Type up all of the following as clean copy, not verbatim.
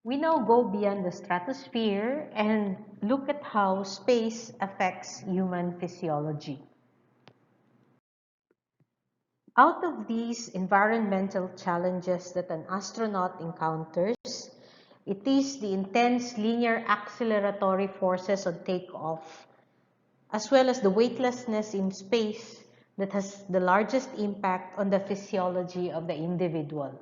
We now go beyond the stratosphere and look at how space affects human physiology. Out of these environmental challenges that an astronaut encounters, it is the intense linear acceleratory forces on takeoff, as well as the weightlessness in space, that has the largest impact on the physiology of the individual.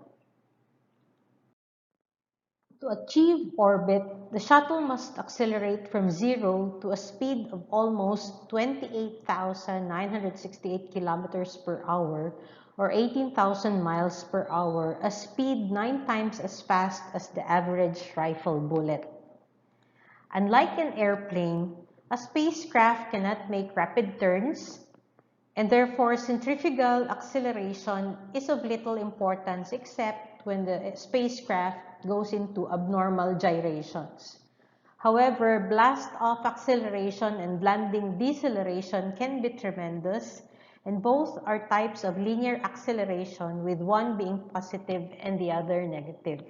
To achieve orbit, the shuttle must accelerate from zero to a speed of almost 28,968 kilometers per hour or 18,000 miles per hour, a speed 9 times as fast as the average rifle bullet. Unlike an airplane, a spacecraft cannot make rapid turns, and therefore centrifugal acceleration is of little importance except when the spacecraft goes into abnormal gyrations. However, blast-off acceleration and landing deceleration can be tremendous, and both are types of linear acceleration, with one being positive and the other negative.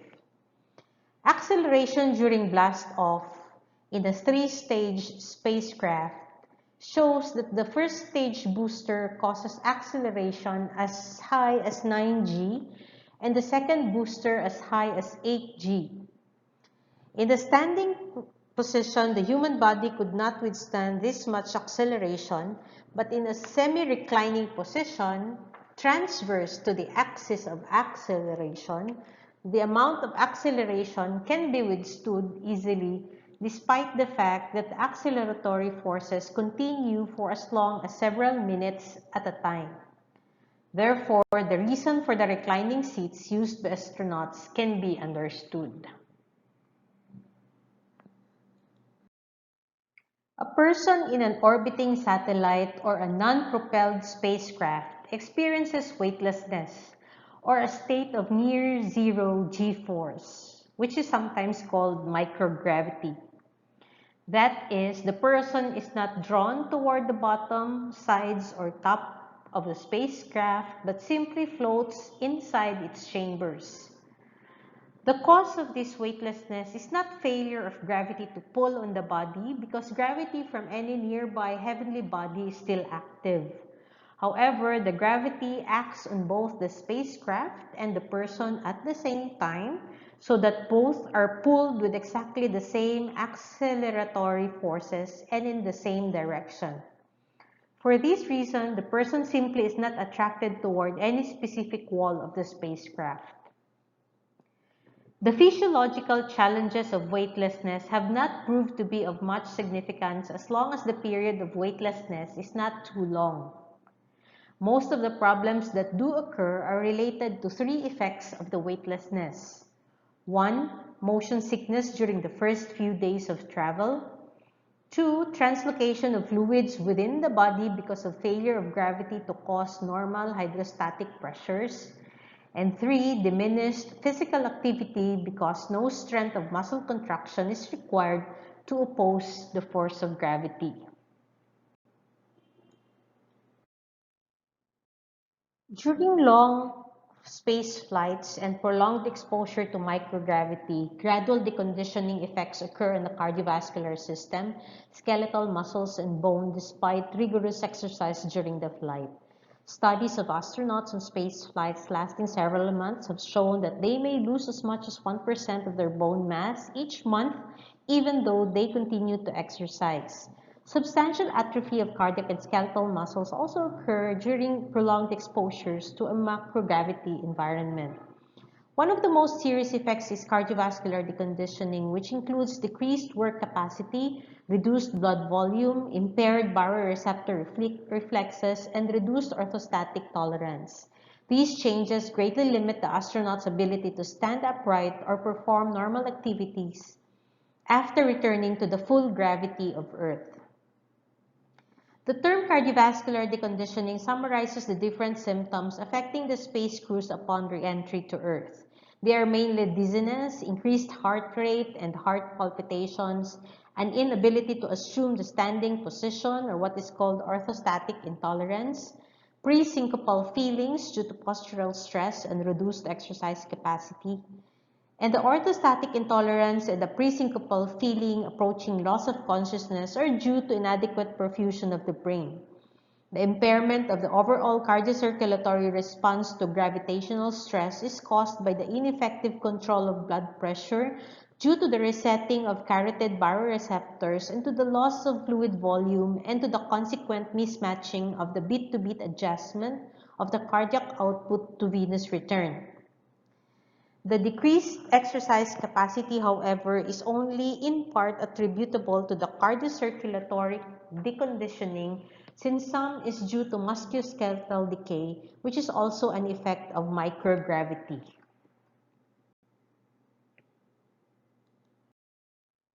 Acceleration during blast-off in a three-stage spacecraft shows that the first stage booster causes acceleration as high as 9g and the second booster as high as 8g. In the standing position, the human body could not withstand this much acceleration, but in a semi-reclining position, transverse to the axis of acceleration, the amount of acceleration can be withstood easily despite the fact that acceleratory forces continue for as long as several minutes at a time. Therefore, the reason for the reclining seats used by astronauts can be understood. A person in an orbiting satellite or a non-propelled spacecraft experiences weightlessness, or a state of near-zero g-force, which is sometimes called microgravity. That is, the person is not drawn toward the bottom, sides, or top of the spacecraft, but simply floats inside its chambers. The cause of this weightlessness is not failure of gravity to pull on the body, because gravity from any nearby heavenly body is still active. However, the gravity acts on both the spacecraft and the person at the same time, so that both are pulled with exactly the same acceleratory forces and in the same direction. For this reason, the person simply is not attracted toward any specific wall of the spacecraft. The physiological challenges of weightlessness have not proved to be of much significance as long as the period of weightlessness is not too long. Most of the problems that do occur are related to three effects of the weightlessness. 1. Motion sickness during the first few days of travel. 2. Translocation of fluids within the body because of failure of gravity to cause normal hydrostatic pressures. And 3. Diminished physical activity because no strength of muscle contraction is required to oppose the force of gravity. During long space flights and prolonged exposure to microgravity, gradual deconditioning effects occur in the cardiovascular system, skeletal muscles, and bone despite rigorous exercise during the flight. Studies of astronauts on space flights lasting several months have shown that they may lose as much as 1% of their bone mass each month, even though they continue to exercise. Substantial atrophy of cardiac and skeletal muscles also occur during prolonged exposures to a macrogravity environment. One of the most serious effects is cardiovascular deconditioning, which includes decreased work capacity, reduced blood volume, impaired baroreceptor reflexes, and reduced orthostatic tolerance. These changes greatly limit the astronaut's ability to stand upright or perform normal activities after returning to the full gravity of Earth. The term cardiovascular deconditioning summarizes the different symptoms affecting the space crews upon re-entry to Earth. They are mainly dizziness, increased heart rate and heart palpitations, an inability to assume the standing position, or what is called orthostatic intolerance, pre-syncopal feelings due to postural stress and reduced exercise capacity, And the orthostatic intolerance and the presyncopal feeling approaching loss of consciousness are due to inadequate perfusion of the brain. The impairment of the overall cardiocirculatory response to gravitational stress is caused by the ineffective control of blood pressure due to the resetting of carotid baroreceptors and to the loss of fluid volume and to the consequent mismatching of the beat-to-beat adjustment of the cardiac output to venous return. The decreased exercise capacity, however, is only in part attributable to the cardiocirculatory deconditioning, since some is due to musculoskeletal decay, which is also an effect of microgravity.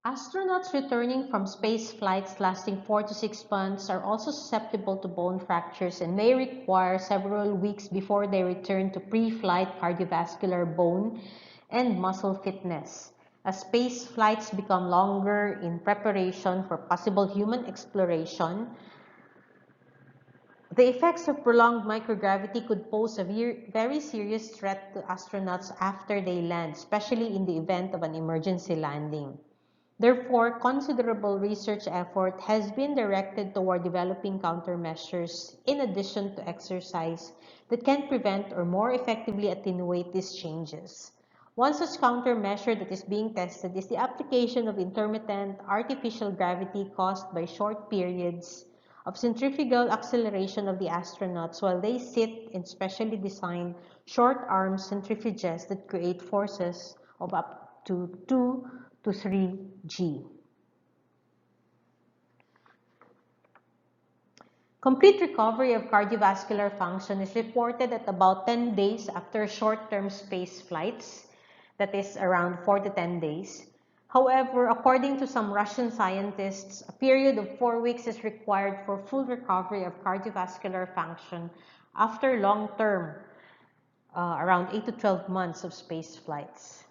Astronauts returning from space flights lasting 4 to 6 months are also susceptible to bone fractures and may require several weeks before they return to pre-flight cardiovascular bone and muscle fitness. As space flights become longer in preparation for possible human exploration, the effects of prolonged microgravity could pose a very serious threat to astronauts after they land, especially in the event of an emergency landing. Therefore, considerable research effort has been directed toward developing countermeasures in addition to exercise that can prevent or more effectively attenuate these changes. One such countermeasure that is being tested is the application of intermittent artificial gravity caused by short periods of centrifugal acceleration of the astronauts while they sit in specially designed short-arm centrifuges that create forces of up to 2 to 3G. Complete recovery of cardiovascular function is reported at about 10 days after short-term space flights, that is around 4 to 10 days. However, according to some Russian scientists, a period of 4 weeks is required for full recovery of cardiovascular function after long-term, around 8 to 12 months of space flights.